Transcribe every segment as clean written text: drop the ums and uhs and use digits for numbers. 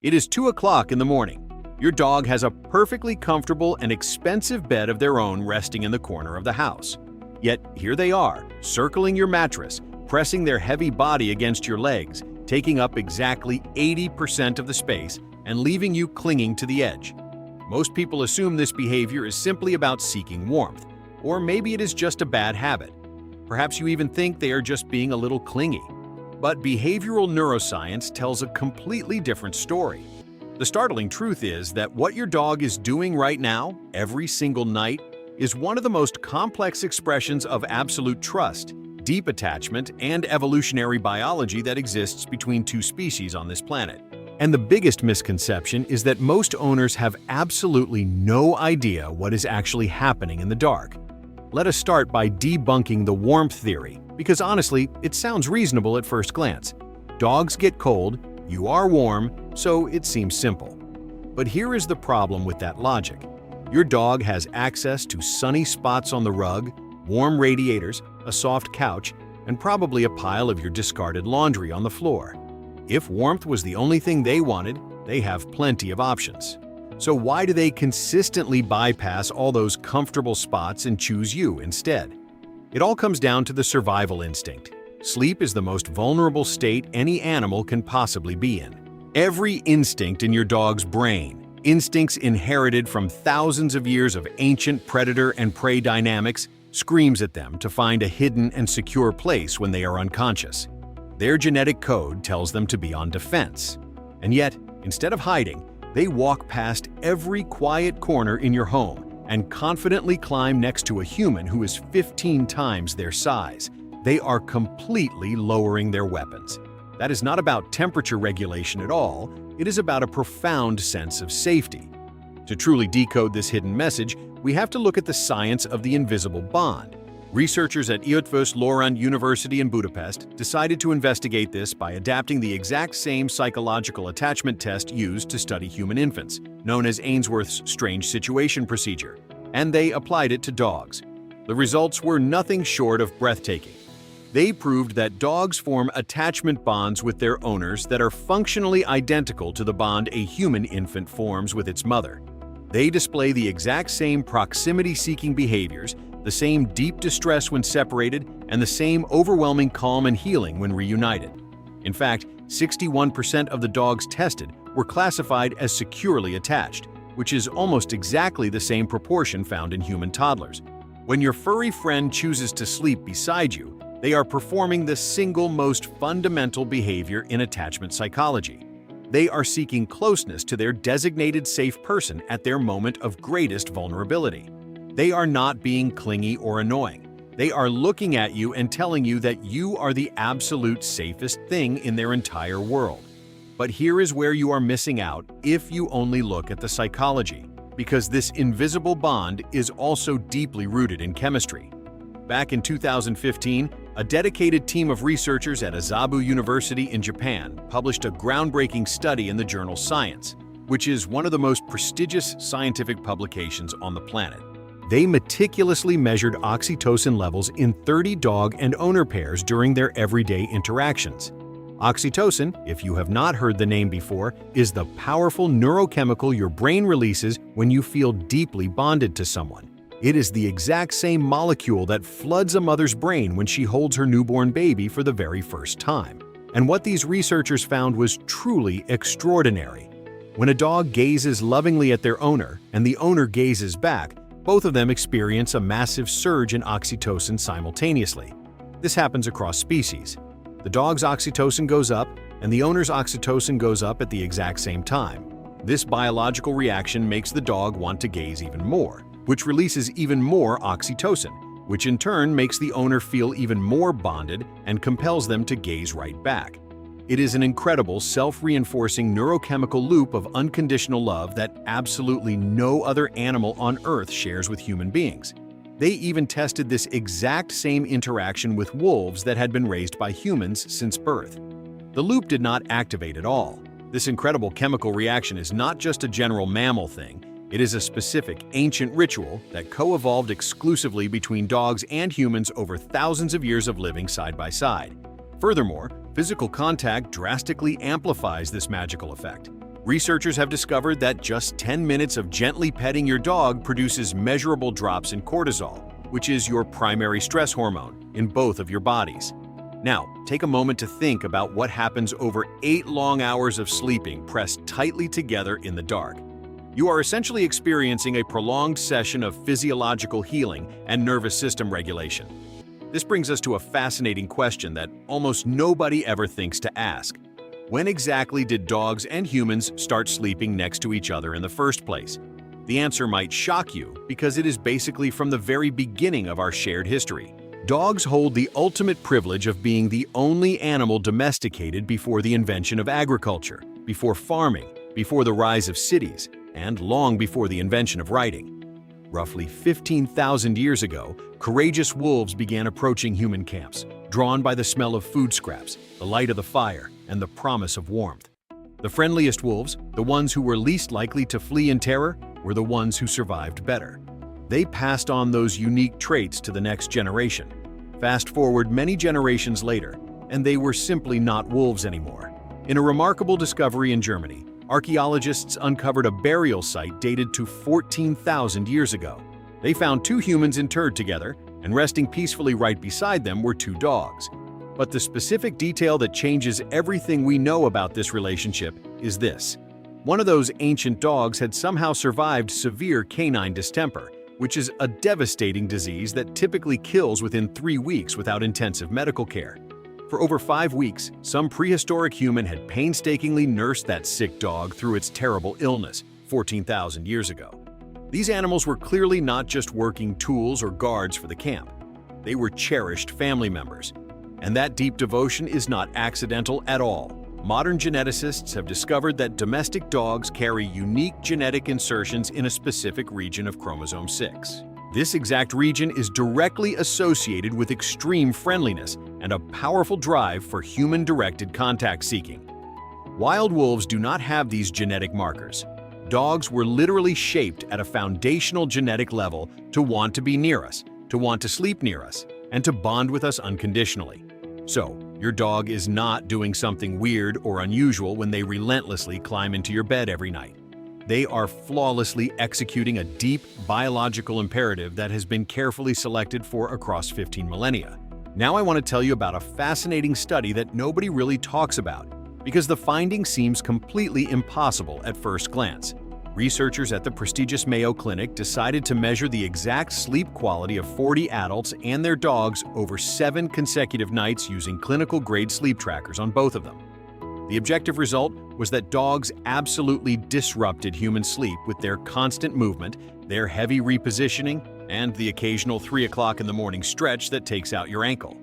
It is 2 o'clock in the morning. Your dog has a perfectly comfortable and expensive bed of their own resting in the corner of the house. Yet here they are, circling your mattress, pressing their heavy body against your legs, taking up exactly 80% of the space and leaving you clinging to the edge. Most people assume this behavior is simply about seeking warmth, or maybe it is just a bad habit. Perhaps you even think they are just being a little clingy. But behavioral neuroscience tells a completely different story. The startling truth is that what your dog is doing right now, every single night, is one of the most complex expressions of absolute trust, deep attachment, and evolutionary biology that exists between two species on this planet. And the biggest misconception is that most owners have absolutely no idea what is actually happening in the dark. Let us start by debunking the warmth theory, because honestly, it sounds reasonable at first glance. Dogs get cold, you are warm, so it seems simple. But here is the problem with that logic. Your dog has access to sunny spots on the rug, warm radiators, a soft couch, and probably a pile of your discarded laundry on the floor. If warmth was the only thing they wanted, they have plenty of options. So why do they consistently bypass all those comfortable spots and choose you instead? It all comes down to the survival instinct. Sleep is the most vulnerable state any animal can possibly be in. Every instinct in your dog's brain, instincts inherited from thousands of years of ancient predator and prey dynamics, screams at them to find a hidden and secure place when they are unconscious. Their genetic code tells them to be on defense. And yet, instead of hiding, they walk past every quiet corner in your home and confidently climb next to a human who is 15 times their size. They are completely lowering their weapons. That is not about temperature regulation at all, it is about a profound sense of safety. To truly decode this hidden message, we have to look at the science of the invisible bond. Researchers at Eötvös Loránd University in Budapest decided to investigate this by adapting the exact same psychological attachment test used to study human infants, known as Ainsworth's strange situation procedure, and they applied it to dogs. The results were nothing short of breathtaking. They proved that dogs form attachment bonds with their owners that are functionally identical to the bond a human infant forms with its mother. They display the exact same proximity-seeking behaviors, the same deep distress when separated, and the same overwhelming calm and healing when reunited. In fact, 61% of the dogs tested were classified as securely attached, which is almost exactly the same proportion found in human toddlers. When your furry friend chooses to sleep beside you, they are performing the single most fundamental behavior in attachment psychology. They are seeking closeness to their designated safe person at their moment of greatest vulnerability. They are not being clingy or annoying. They are looking at you and telling you that you are the absolute safest thing in their entire world. But here is where you are missing out if you only look at the psychology, because this invisible bond is also deeply rooted in chemistry. Back in 2015, a dedicated team of researchers at Azabu University in Japan published a groundbreaking study in the journal Science, which is one of the most prestigious scientific publications on the planet. They meticulously measured oxytocin levels in 30 dog and owner pairs during their everyday interactions. Oxytocin, if you have not heard the name before, is the powerful neurochemical your brain releases when you feel deeply bonded to someone. It is the exact same molecule that floods a mother's brain when she holds her newborn baby for the very first time. And what these researchers found was truly extraordinary. When a dog gazes lovingly at their owner and the owner gazes back, both of them experience a massive surge in oxytocin simultaneously. This happens across species. The dog's oxytocin goes up, and the owner's oxytocin goes up at the exact same time. This biological reaction makes the dog want to gaze even more, which releases even more oxytocin, which in turn makes the owner feel even more bonded and compels them to gaze right back. It is an incredible self-reinforcing neurochemical loop of unconditional love that absolutely no other animal on Earth shares with human beings. They even tested this exact same interaction with wolves that had been raised by humans since birth. The loop did not activate at all. This incredible chemical reaction is not just a general mammal thing, it is a specific ancient ritual that co-evolved exclusively between dogs and humans over thousands of years of living side by side. Furthermore, physical contact drastically amplifies this magical effect. Researchers have discovered that just 10 minutes of gently petting your dog produces measurable drops in cortisol, which is your primary stress hormone, in both of your bodies. Now, take a moment to think about what happens over 8 long hours of sleeping pressed tightly together in the dark. You are essentially experiencing a prolonged session of physiological healing and nervous system regulation. This brings us to a fascinating question that almost nobody ever thinks to ask. When exactly did dogs and humans start sleeping next to each other in the first place? The answer might shock you because it is basically from the very beginning of our shared history. Dogs hold the ultimate privilege of being the only animal domesticated before the invention of agriculture, before farming, before the rise of cities, and long before the invention of writing. Roughly 15,000 years ago, courageous wolves began approaching human camps, drawn by the smell of food scraps, the light of the fire, and the promise of warmth. The friendliest wolves, the ones who were least likely to flee in terror, were the ones who survived better. They passed on those unique traits to the next generation. Fast forward many generations later, and they were simply not wolves anymore. In a remarkable discovery in Germany, archaeologists uncovered a burial site dated to 14,000 years ago. They found 2 humans interred together, and resting peacefully right beside them were 2 dogs. But the specific detail that changes everything we know about this relationship is this. One of those ancient dogs had somehow survived severe canine distemper, which is a devastating disease that typically kills within 3 weeks without intensive medical care. For over 5 weeks, some prehistoric human had painstakingly nursed that sick dog through its terrible illness 14,000 years ago. These animals were clearly not just working tools or guards for the camp. They were cherished family members. And that deep devotion is not accidental at all. Modern geneticists have discovered that domestic dogs carry unique genetic insertions in a specific region of chromosome 6. This exact region is directly associated with extreme friendliness and a powerful drive for human-directed contact seeking. Wild wolves do not have these genetic markers. Dogs were literally shaped at a foundational genetic level to want to be near us, to want to sleep near us, and to bond with us unconditionally. So, your dog is not doing something weird or unusual when they relentlessly climb into your bed every night. They are flawlessly executing a deep biological imperative that has been carefully selected for across 15 millennia. Now I want to tell you about a fascinating study that nobody really talks about, because the finding seems completely impossible at first glance. Researchers at the prestigious Mayo Clinic decided to measure the exact sleep quality of 40 adults and their dogs over 7 consecutive nights using clinical-grade sleep trackers on both of them. The objective result was that dogs absolutely disrupted human sleep with their constant movement, their heavy repositioning, and the occasional 3 o'clock in the morning stretch that takes out your ankle.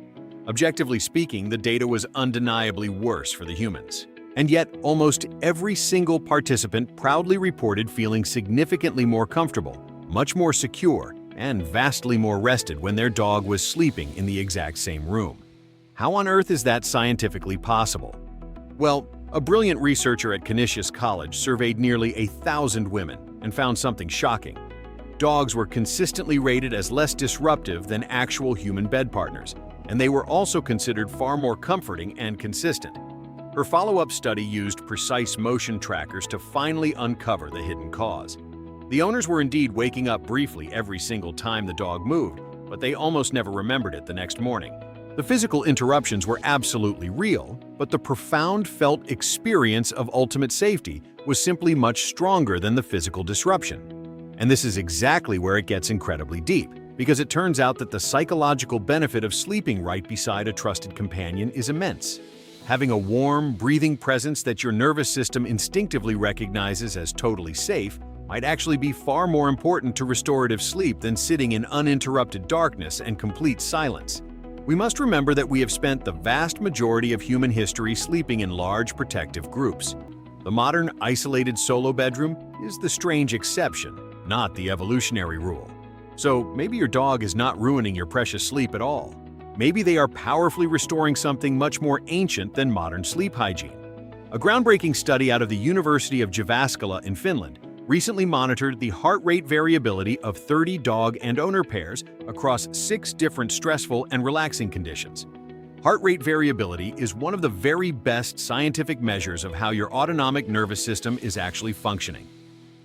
Objectively speaking, the data was undeniably worse for the humans. And yet, almost every single participant proudly reported feeling significantly more comfortable, much more secure, and vastly more rested when their dog was sleeping in the exact same room. How on earth is that scientifically possible? Well, a brilliant researcher at Canisius College surveyed nearly 1,000 women and found something shocking. Dogs were consistently rated as less disruptive than actual human bed partners, and they were also considered far more comforting and consistent. Her follow-up study used precise motion trackers to finally uncover the hidden cause. The owners were indeed waking up briefly every single time the dog moved, but they almost never remembered it the next morning. The physical interruptions were absolutely real, but the profound felt experience of ultimate safety was simply much stronger than the physical disruption. And this is exactly where it gets incredibly deep, because it turns out that the psychological benefit of sleeping right beside a trusted companion is immense. Having a warm, breathing presence that your nervous system instinctively recognizes as totally safe might actually be far more important to restorative sleep than sitting in uninterrupted darkness and complete silence. We must remember that we have spent the vast majority of human history sleeping in large protective groups. The modern isolated solo bedroom is the strange exception, not the evolutionary rule. So maybe your dog is not ruining your precious sleep at all. Maybe they are powerfully restoring something much more ancient than modern sleep hygiene. A groundbreaking study out of the University of Jyväskylä in Finland recently monitored the heart rate variability of 30 dog and owner pairs across 6 different stressful and relaxing conditions. Heart rate variability is one of the very best scientific measures of how your autonomic nervous system is actually functioning.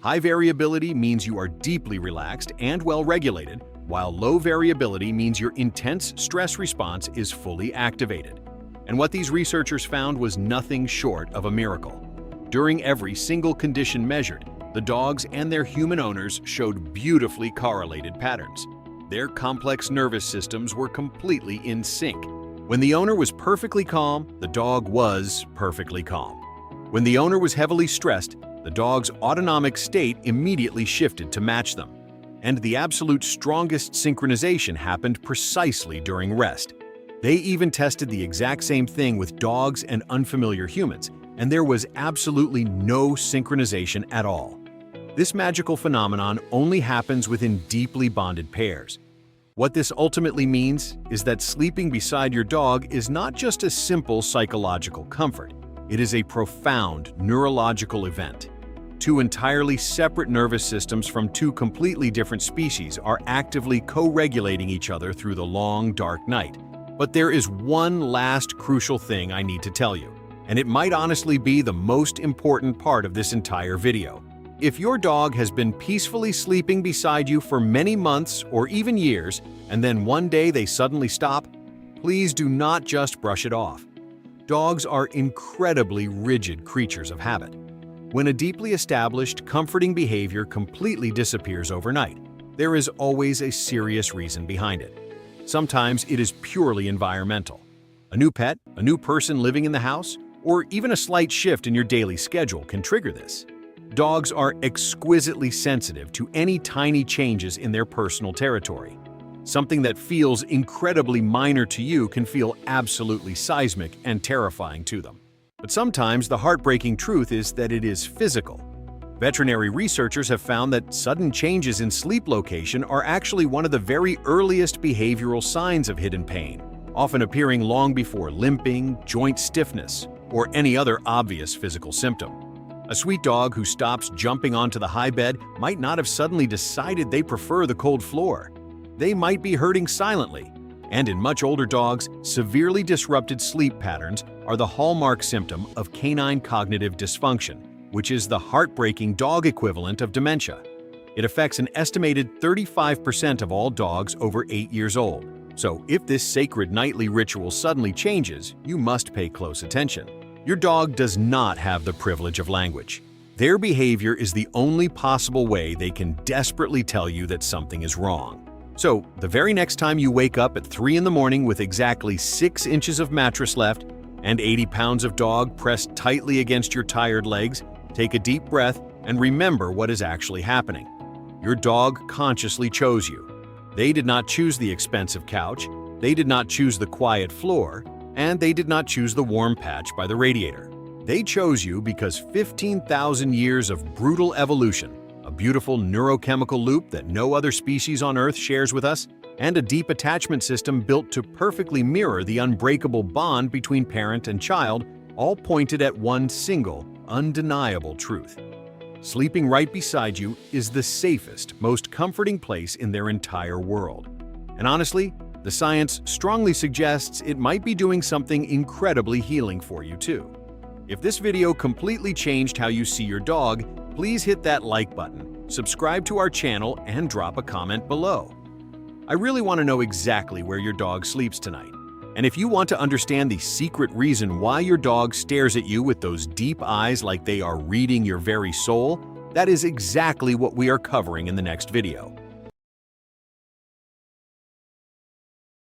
High variability means you are deeply relaxed and well-regulated, while low variability means your intense stress response is fully activated. And what these researchers found was nothing short of a miracle. During every single condition measured, the dogs and their human owners showed beautifully correlated patterns. Their complex nervous systems were completely in sync. When the owner was perfectly calm, the dog was perfectly calm. When the owner was heavily stressed, the dog's autonomic state immediately shifted to match them. And the absolute strongest synchronization happened precisely during rest. They even tested the exact same thing with dogs and unfamiliar humans, and there was absolutely no synchronization at all. This magical phenomenon only happens within deeply bonded pairs. What this ultimately means is that sleeping beside your dog is not just a simple psychological comfort. It is a profound neurological event. Two entirely separate nervous systems from two completely different species are actively co-regulating each other through the long, dark night. But there is one last crucial thing I need to tell you, and it might honestly be the most important part of this entire video. If your dog has been peacefully sleeping beside you for many months or even years, and then one day they suddenly stop, please do not just brush it off. Dogs are incredibly rigid creatures of habit. When a deeply established, comforting behavior completely disappears overnight, there is always a serious reason behind it. Sometimes it is purely environmental. A new pet, a new person living in the house, or even a slight shift in your daily schedule can trigger this. Dogs are exquisitely sensitive to any tiny changes in their personal territory. Something that feels incredibly minor to you can feel absolutely seismic and terrifying to them. But sometimes the heartbreaking truth is that it is physical. Veterinary researchers have found that sudden changes in sleep location are actually one of the very earliest behavioral signs of hidden pain, often appearing long before limping, joint stiffness, or any other obvious physical symptom. A sweet dog who stops jumping onto the high bed might not have suddenly decided they prefer the cold floor. They might be hurting silently. And in much older dogs, severely disrupted sleep patterns are the hallmark symptom of canine cognitive dysfunction, which is the heartbreaking dog equivalent of dementia. It affects an estimated 35% of all dogs over 8 years old. So if this sacred nightly ritual suddenly changes, you must pay close attention. Your dog does not have the privilege of language. Their behavior is the only possible way they can desperately tell you that something is wrong. So, the very next time you wake up at 3 in the morning with exactly 6 inches of mattress left and 80 pounds of dog pressed tightly against your tired legs, take a deep breath and remember what is actually happening. Your dog consciously chose you. They did not choose the expensive couch, they did not choose the quiet floor, and they did not choose the warm patch by the radiator. They chose you because 15,000 years of brutal evolution, a beautiful neurochemical loop that no other species on Earth shares with us, and a deep attachment system built to perfectly mirror the unbreakable bond between parent and child, all pointed at one single, undeniable truth. Sleeping right beside you is the safest, most comforting place in their entire world. And honestly, the science strongly suggests it might be doing something incredibly healing for you too. If this video completely changed how you see your dog, please hit that like button, subscribe to our channel, and drop a comment below. I really want to know exactly where your dog sleeps tonight. And if you want to understand the secret reason why your dog stares at you with those deep eyes like they are reading your very soul, that is exactly what we are covering in the next video.